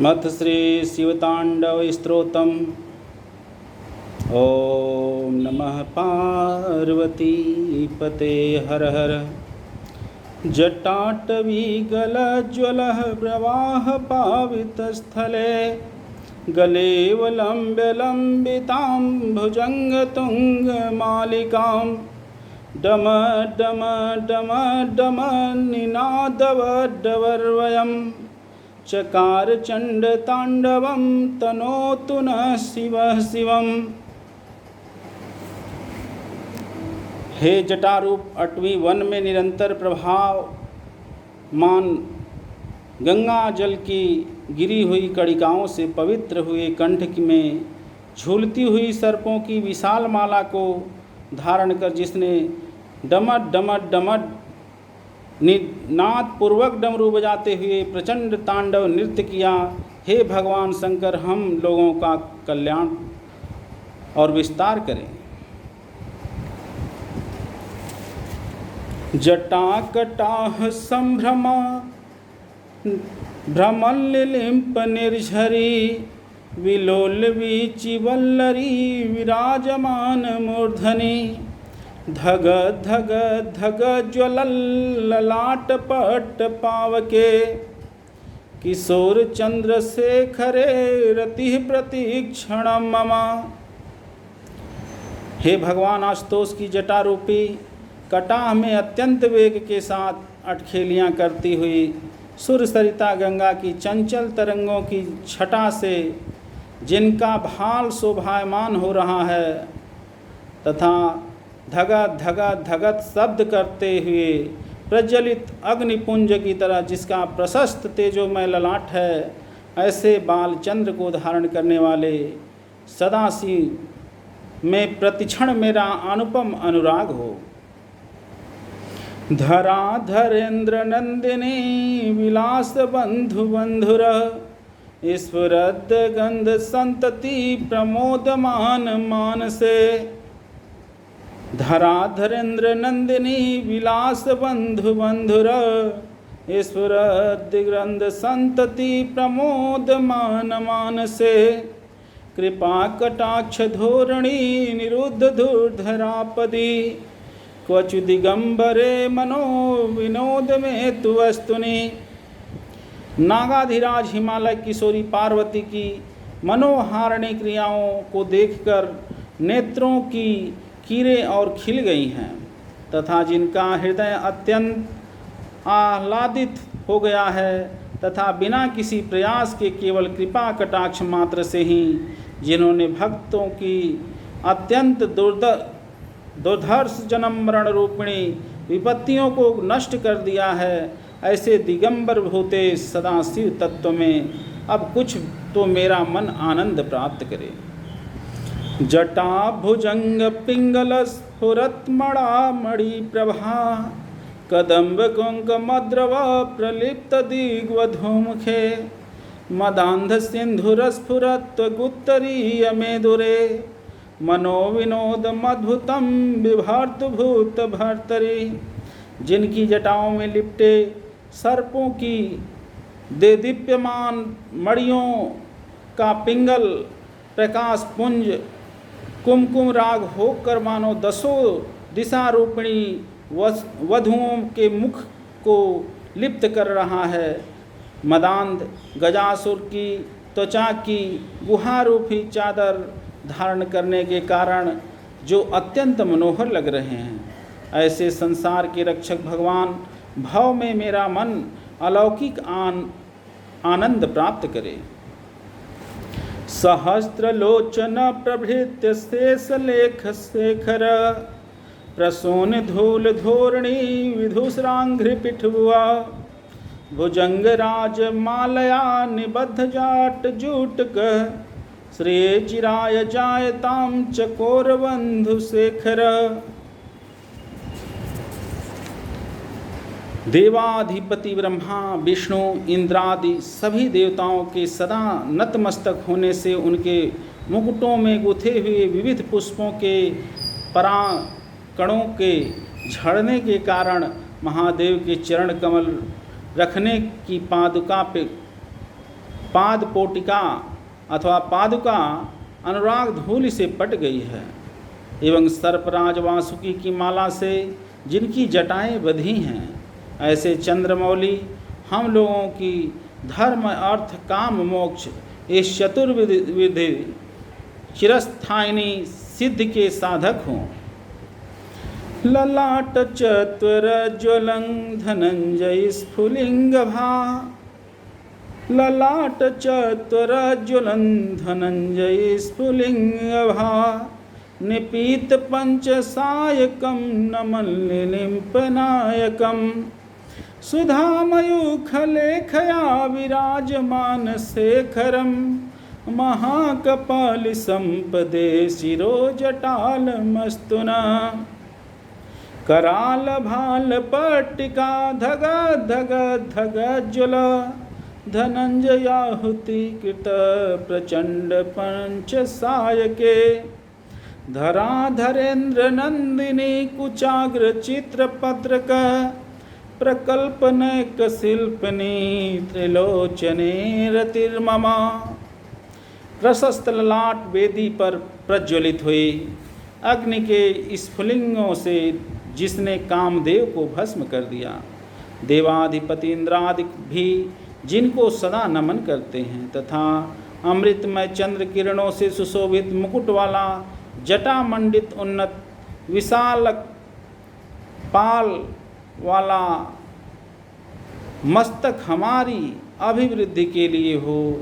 मथ श्री शिवतांडव स्तोत्रम। ओम नमः पार्वती पते हर हर। जटाटवीगलज्ज्वलः प्रवाह पावितस्थले गलेवलम्ब्यलम्बितां भुजङ्गतुङ्गमालिकां डम डम डम डम निनादवड्डवर्वयम् चकार चंड तांडवम तनोतु न शिवः शिवम्। हे जटारूप अटवी वन में निरंतर प्रभावमान गंगा जल की गिरी हुई कणिकाओं से पवित्र हुए कंठ में झूलती हुई सर्पों की विशाल माला को धारण कर जिसने डमट डमट डमट नाद पूर्वक डमरू बजाते हुए प्रचंड तांडव नृत्य किया, हे भगवान शंकर हम लोगों का कल्याण और विस्तार करें। जटाकटाह संभ्रमा भ्रमलिलिम्प निर्झरी विलोल वीचिवल्लरी विराजमान मूर्धनि धग धग धग ज्वलल्ललाट पट पावके किशोर चंद्रशेखरे रति प्रतीक्षण मम। हे भगवान आशुतोष की जटा रूपी कटाह में अत्यंत वेग के साथ अटखेलियाँ करती हुई सुरसरिता गंगा की चंचल तरंगों की छटा से जिनका भाल शोभायमान हो रहा है तथा धगत धगत धगत शब्द करते हुए प्रज्वलित अग्निपुंज की तरह जिसका प्रशस्त तेजोमय ललाट है, ऐसे बालचंद्र को धारण करने वाले सदाशिव में प्रतिक्षण मेरा अनुपम अनुराग हो। धरा धरेन्द्र नंदिनी विलास बंधु बंधुर स्फुरद गंध संतति प्रमोदमान मानसे। धरा धरेन्द्र नंदिनी विलास बंधु बंधुर स्फुरद गंध संतति प्रमोद मान मानसे। कृपा कटाक्ष धोरणी निरुद्ध धूर्धरापदी क्वचु दिगंबरे मनो विनोद में तु वस्तुनि। नागाधिराज हिमालय किशोरी पार्वती की मनोहारिणी क्रियाओं को देखकर नेत्रों की कीरे और खिल गई हैं तथा जिनका हृदय अत्यंत आह्लादित हो गया है तथा बिना किसी प्रयास के केवल कृपा कटाक्ष मात्र से ही जिन्होंने भक्तों की अत्यंत दुर्धर्ष जन्म मरण रूपिणी विपत्तियों को नष्ट कर दिया है, ऐसे दिगंबर भूते सदाशिव तत्व में अब कुछ तो मेरा मन आनंद प्राप्त करे। जटा भुजंग पिंगल स्फुरत्मणा मणि प्रभा कदम्ब कुंक मद्रव प्रलिप्त दिग्वधूमुखे मदांध सिंधुर स्फुरत्व गुत्तरीय मेदुरे मनो विनोद मद्भुतम विभर्त भूत भर्तरी। जिनकी जटाओं में लिपटे सर्पों की देदीप्यमान मणियों का पिंगल प्रकाश पुंज कुमकुम राग होकर मानो दसों दिशा रूपिणी वधुओं के मुख को लिप्त कर रहा है। मदांध गजासुर की त्वचा की गुहारूपी चादर धारण करने के कारण जो अत्यंत मनोहर लग रहे हैं, ऐसे संसार के रक्षक भगवान भव में मेरा मन अलौकिक आनंद प्राप्त करे। सहस्त्रलोचन प्रभृत्य शेष लेख शेखर प्रसून धूल धोरणी विधुसरांघ्रि पिठुआ भुजंग राज मालया निबद्ध जाट जूटक श्रेय चिराय जायताम चकोर बंधु शेखर। देवाधिपति ब्रह्मा विष्णु इंद्रादि सभी देवताओं के सदा नतमस्तक होने से उनके मुकुटों में गुथे हुए विविध पुष्पों के पराकणों के झड़ने के कारण महादेव के चरण कमल रखने की पादुका पे पाद पोटिका अथवा पादुका अनुराग धूलि से पट गई है एवं सर्पराज वासुकी की माला से जिनकी जटाएं बंधी हैं, ऐसे चंद्रमौली हम लोगों की धर्म अर्थ काम मोक्ष इस चतुर्विधि चिरस्थायिनी सिद्ध के साधक हों। ललाट चत्वर ज्वलं धनंजय स्फुलिंग भा, ललाट चत्वर ज्वलं धनंजय स्फुलिंग भा, निपीत पंचसायकं नमल्लिलिम्पनायकं, सुधामयूखलेखया विराजमान शेखरं, महाकपालि संपदे शिरोजटालमस्तुना, कराल भाल पट्टिका धग धग धग ज्वल, धनंजयाहुति कृत प्रचंड पंचसायके, धराधरेन्द्र नंदिनी कुचाग्र चित्रपत्रक, प्रकल्पनैक शिल्पनी त्रिलोचने रतिर्ममा। प्रशस्त ललाट वेदी पर प्रज्वलित हुई अग्नि के स्फुलिंगों से जिसने कामदेव को भस्म कर दिया। देवाधिपति इंद्रादि भी जिनको सदा नमन करते हैं तथा अमृतमय चंद्र किरणों से सुशोभित मुकुट वाला जटा मंडित उन्नत विशाल पाल वाला मस्तक हमारी अभिवृद्धि के लिए हो।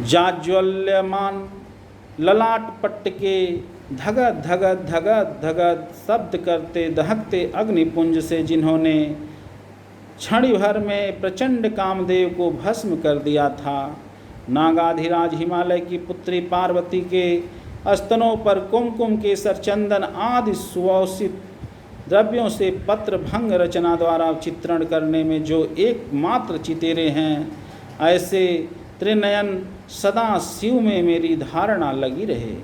जाज्वल्यमान ललाट पट्ट के धगत धगत धगत धगत शब्द करते दहकते अग्निपुंज से जिन्होंने क्षण भर में प्रचंड कामदेव को भस्म कर दिया था। नागाधिराज हिमालय की पुत्री पार्वती के स्तनों पर कुमकुम केसर चंदन आदि सुवासित द्रव्यों से पत्र भंग रचना द्वारा चित्रण करने में जो एकमात्र चितेरे हैं, ऐसे त्रिनयन सदा शिव में मेरी धारणा लगी रहे।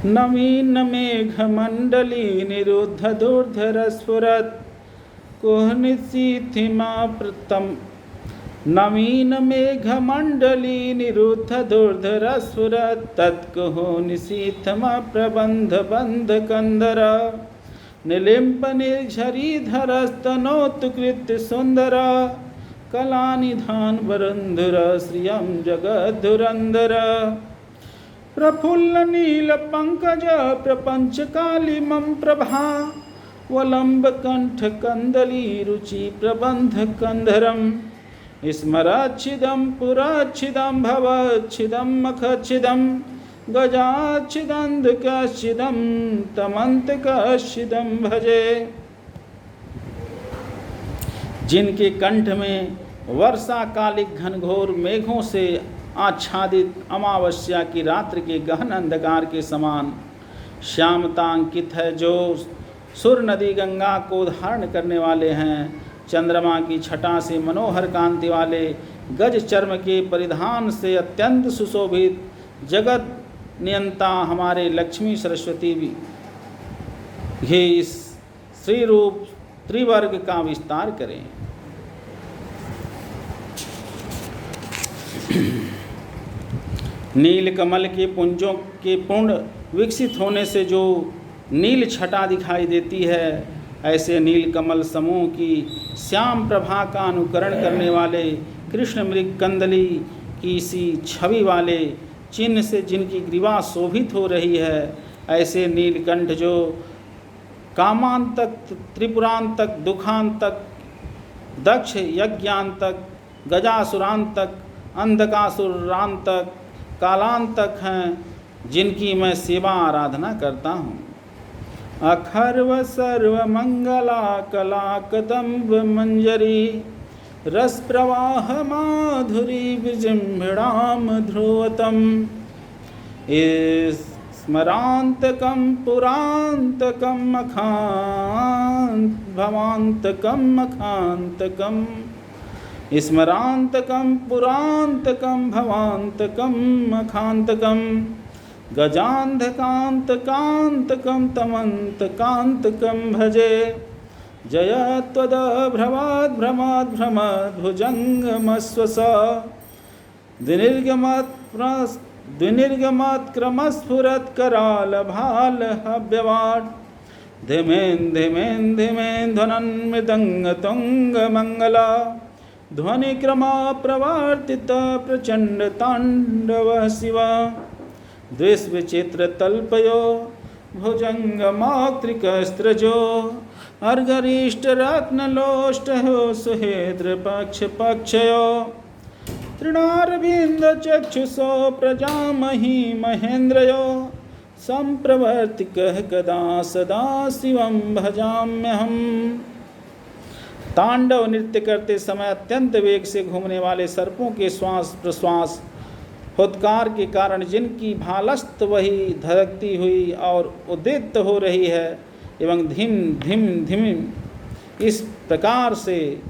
नवीन मेघ मंडली निरुद्ध दुर्धर स्फुरत कुहनिशीथिमा प्रतम, नवीन मेघ मंडली निरुद्ध दुर्धर स्फुरत तत्कुहो निशीथमा प्रबंध बंध कंदर, निलिम्प निर्झरीधर स्तनोत्कृत्य सुंदर, कलानिधान वरुन्धर श्रियं जगद्धुरंधर, प्रफुल्ल नील पंकज प्रपंच कालिमं प्रभा, वलंब कंठ कंदली रुचि प्रबंध कंधरम, स्मराच्छिदं पुराच्छिदं भवच्छिदं मखच्छिदं, गजाच्छिदंधकच्छिदं तमंतकच्छिदं भजे। जिनके कंठ में वर्षाकालिक घनघोर मेघों से आच्छादित अमावस्या की रात्रि के गहन अंधकार के समान श्यामता अंकित है, जो सुर नदी गंगा को धारण करने वाले हैं, चंद्रमा की छटा से मनोहर कांति वाले गज चर्म के परिधान से अत्यंत सुशोभित जगत नियंता हमारे लक्ष्मी सरस्वती भी ये इस श्री रूप त्रिवर्ग का विस्तार करें। नील कमल के पुंजों के पूर्ण विकसित होने से जो नील छटा दिखाई देती है, ऐसे नील कमल समूह की श्याम प्रभा का अनुकरण करने वाले कृष्ण मृग कंदली की सी छवि वाले चिन्ह से जिनकी ग्रीवा शोभित हो रही है, ऐसे नीलकंठ जो कामांतक त्रिपुरांतक दुखांतक दक्ष यज्ञांतक गजासुरांतक अंधकासुरांतक कालांतक हैं, जिनकी मैं सेवा आराधना करता हूँ। अखर्व सर्व मंगला कला कदम्ब मंजरी, रस प्रवाह माधुरी विजृंभिणाम ध्रुवतम, स्मरांतकं पुरांतकं मखांत भवांतकं मखांतकं, स्मरांतकं पुरांतकं भवांतकं मखांतकं, गजान्धकान्तकान्तकं तमन्तकान्तकं भजे। जय त्वदभ्रमाद्भ्रमाद्भ्रमद्भुजङ्गमस्वस द्विनिर्गमत्क्रमस्फुरत्करालभालहव्यवाट् धिमेन् ध्वनन् मृदङ्गतुङ्गमङ्गला ध्वनिक्रमा प्रवर्तित प्रचण्डताण्डवः शिव द्विस्विचित्रतल्पयो भुजङ्गमात्रिकस्त्रजो अर्गरिष्टरत्नलोष्टयो सुहेद्रपक्षपक्षयो तृणारविन्दचक्षुषो प्रजामही महेन्द्रयो संप्रवर्तिकः कदा सदा शिवं भजाम्यहम्। तांडव नृत्य करते समय अत्यंत वेग से घूमने वाले सर्पों के श्वास प्रश्वास हुत्कार के कारण जिनकी भालस्त वही धड़कती हुई और उद्दीप्त हो रही है एवं धिम धिम धिम इस प्रकार से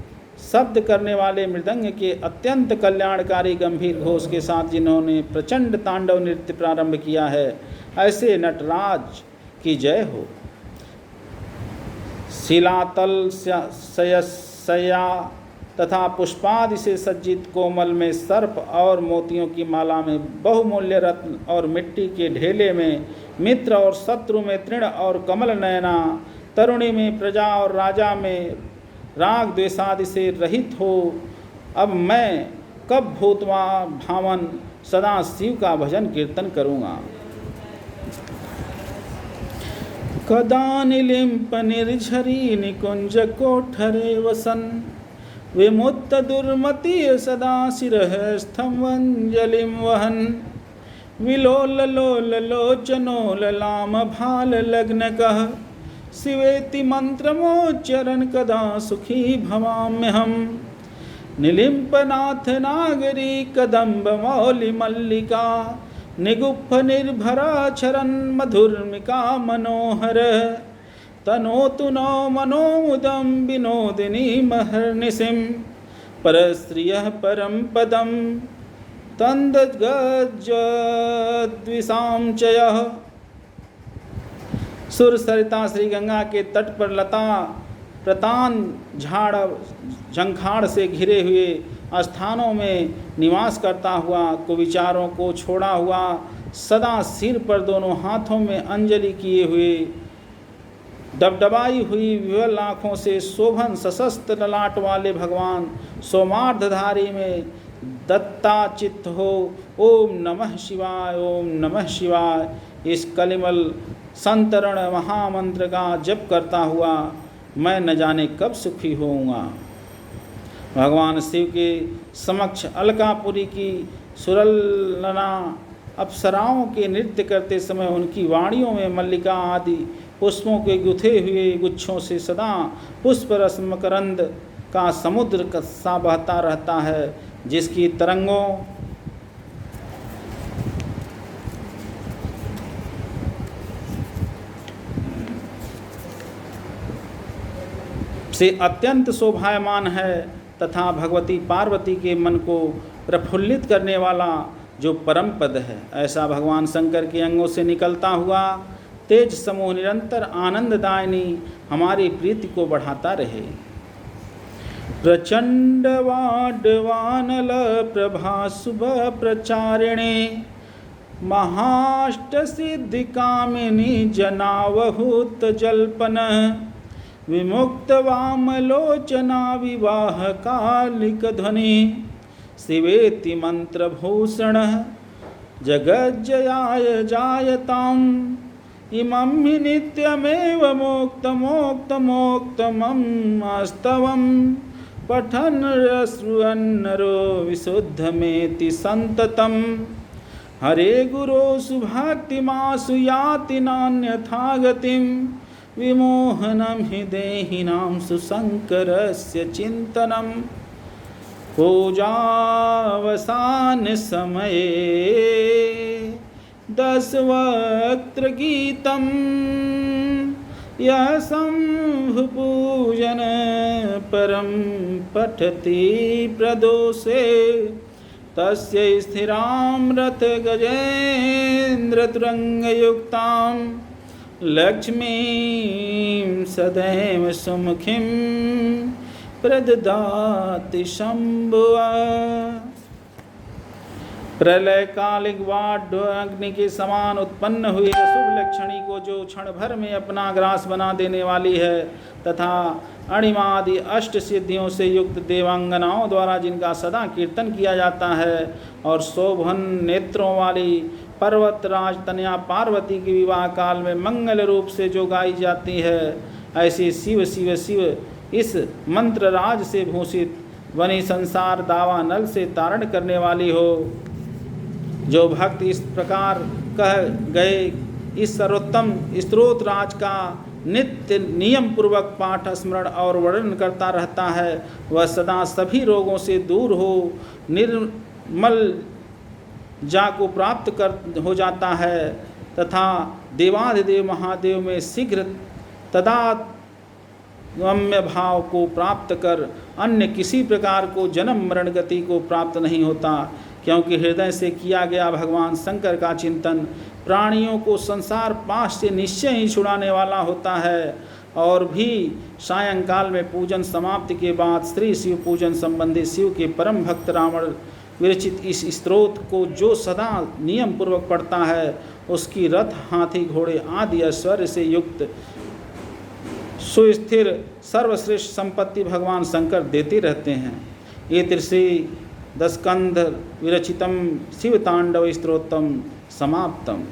शब्द करने वाले मृदंग के अत्यंत कल्याणकारी गंभीर घोष के साथ जिन्होंने प्रचंड तांडव नृत्य प्रारंभ किया है, ऐसे नटराज की जय हो। शिलातल शया तथा पुष्पादि से सज्जित कोमल में सर्प और मोतियों की माला में बहुमूल्य रत्न और मिट्टी के ढेले में मित्र और शत्रु में तृण और कमल नयना तरुणी में प्रजा और राजा में राग द्वेषादि से रहित हो। अब मैं कब भूतवा भावन सदा शिव का भजन कीर्तन करूँगा। कदा निलिम्प निर्झरी निकुंज कोठरे वसन विमुक्त दुर्मति सदा शिरः स्तंभंजलिं वहन विलोल लोल लोचनो ललाम भाल लग्नकः शिवेति मंत्रमोच्चरन् कदा सुखी भवाम्यहम्। निलिम्पनाथ नागरी कदम्ब मौलि मल्लिका निगुप्फ निर्भरा चरन् मधुर्मिका मनोहर तनोतु नो मनोमुदं विनोदिनी महर्निशिं परस्त्रियः परं पदं तन्दद्गज्जद्विषां चयः। सुर सरिता श्री गंगा के तट पर लता प्रतान झाड़ झंखाड़ से घिरे हुए स्थानों में निवास करता हुआ कुविचारों को छोड़ा हुआ सदा सिर पर दोनों हाथों में अंजलि किए हुए डबडबाई हुई विवल आँखों से शोभन सशस्त्र ललाट वाले भगवान सोमार्धधारी में दत्ताचित हो। ओम नमः शिवाय ओम नमः शिवाय इस कलिमल संतरण महामंत्र का जप करता हुआ मैं न जाने कब सुखी होऊंगा। भगवान शिव के समक्ष अलकापुरी की सुरलना अप्सराओं के नृत्य करते समय उनकी वाणियों में मल्लिका आदि पुष्पों के गुथे हुए गुच्छों से सदा पुष्प रस मकरंद का समुद्र सा बहता रहता है, जिसकी तरंगों से अत्यंत शोभायमान है तथा भगवती पार्वती के मन को प्रफुल्लित करने वाला जो परम पद है, ऐसा भगवान शंकर के अंगों से निकलता हुआ तेज समूह निरंतर आनंददायिनी हमारी प्रीति को बढ़ाता रहे। प्रचंड वाडवानल प्रभा शुभ प्रचारिणे महाष्ट सिद्धि कामिनी जनावहूत जल्पन विमुक्त वामलोचना विवाह कालिक ध्वनि शिवेति मंत्रभूषण जगज्जयाय जायताम् इमं हि नित्यमेव मोक्तमोक्तमोक्तमम् अस्तवम् पठन् श्रुवन्नरो विशुद्धमेति सन्ततम् हरे गुरो सुभक्तिमासु याति नान्यथा गतिम् विमोहनं हि देहिनां सुशङ्करस्य चिन्तनं पूजावसान समये दशवक्त्र गीतं यः शम्भुपूजन परं पठति प्रदोषे तस्य स्थिरां रथगजेन्द्रतुरङ्गयुक्तां लक्ष्मीं सदैव सुमुखीं प्रददाति शम्भुः। प्रलय कालिक वाड अग्नि के समान उत्पन्न हुए अशुभ लक्षणी को जो क्षण भर में अपना ग्रास बना देने वाली है, तथा अणिमादि अष्ट सिद्धियों से युक्त देवांगनाओं द्वारा जिनका सदा कीर्तन किया जाता है, और शोभन नेत्रों वाली पर्वतराज तनया पार्वती के विवाह काल में मंगल रूप से जो गाई जाती है, ऐसी शिव शिव शिव इस मंत्र राज से भूषित वनी संसार दावा नल से तारण करने वाली हो। जो भक्त इस प्रकार कह गए इस सर्वोत्तम स्तोत्र राज का नित्य नियम पूर्वक पाठ स्मरण और वर्णन करता रहता है, वह सदा सभी रोगों से दूर हो निर्मल जा को प्राप्त हो जाता है, तथा देवाधिदेव महादेव में शीघ्र तदात्म्य भाव को प्राप्त कर अन्य किसी प्रकार को जन्म मरण गति को प्राप्त नहीं होता, क्योंकि हृदय से किया गया भगवान शंकर का चिंतन प्राणियों को संसार पाश से निश्चय ही छुड़ाने वाला होता है। और भी सायंकाल में पूजन समाप्ति के बाद श्री शिव पूजन संबंधी शिव के परम भक्त रावण विरचित इस स्तोत्र को जो सदा नियम पूर्वक पढ़ता है, उसकी रथ हाथी घोड़े आदि ऐश्वर्य से युक्त सुस्थिर सर्वश्रेष्ठ संपत्ति भगवान शंकर देते रहते हैं। ये त्रिश्री दस्कंध विरचितम शिव तांडव स्तोत्रम समाप्तम।